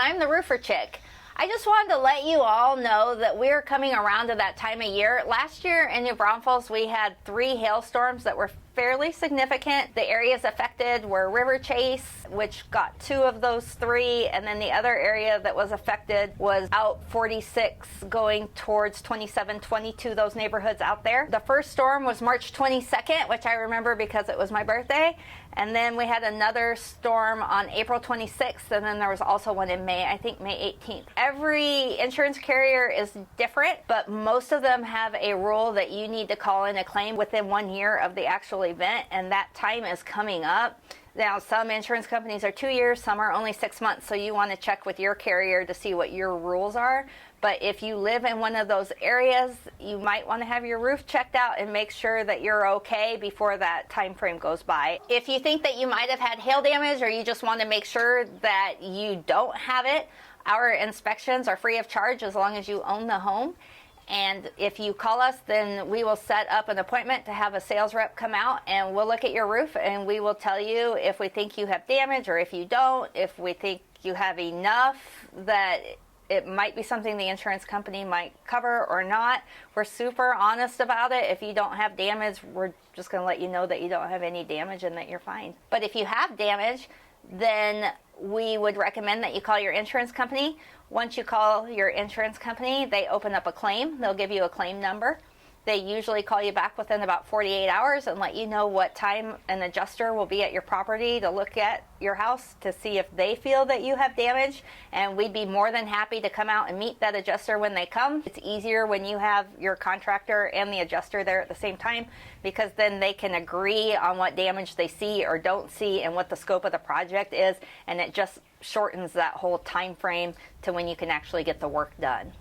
I'm the Roofer Chick. I just wanted to let you all know that we're coming around to that time of year. Last year in New Braunfels, we had 3 hailstorms that were fairly significant. The areas affected were River Chase, which got 2 of those 3, and then the other area that was affected was out 46 going towards 27, 22, those neighborhoods out there. The first storm was March 22nd, which I remember because it was my birthday, and then we had another storm on April 26th, and then there was also one in May, I think May 18th. Every insurance carrier is different, but most of them have a rule that you need to call in a claim within 1 year of the actual event, and that time is coming up. Now, some insurance companies are 2 years, some are only 6 months, so you want to check with your carrier to see what your rules are. But if you live in one of those areas, you might want to have your roof checked out and make sure that you're okay before that time frame goes by. If you think that you might have had hail damage, or you just want to make sure that you don't have it, our inspections are free of charge as long as you own the home. And if you call us, then we will set up an appointment to have a sales rep come out, and we'll look at your roof, and we will tell you if we think you have damage or if you don't, if we think you have enough that it might be something the insurance company might cover or not. We're super honest about it. If you don't have damage, we're just going to let you know that you don't have any damage and that you're fine. But if you have damage, then we would recommend that you call your insurance company. Once you call your insurance company, they open up a claim. They'll give you a claim number. They usually call you back within about 48 hours and let you know what time an adjuster will be at your property to look at your house to see if they feel that you have damage. And we'd be more than happy to come out and meet that adjuster when they come. It's easier when you have your contractor and the adjuster there at the same time, because then they can agree on what damage they see or don't see and what the scope of the project is. And it just shortens that whole time frame to when you can actually get the work done.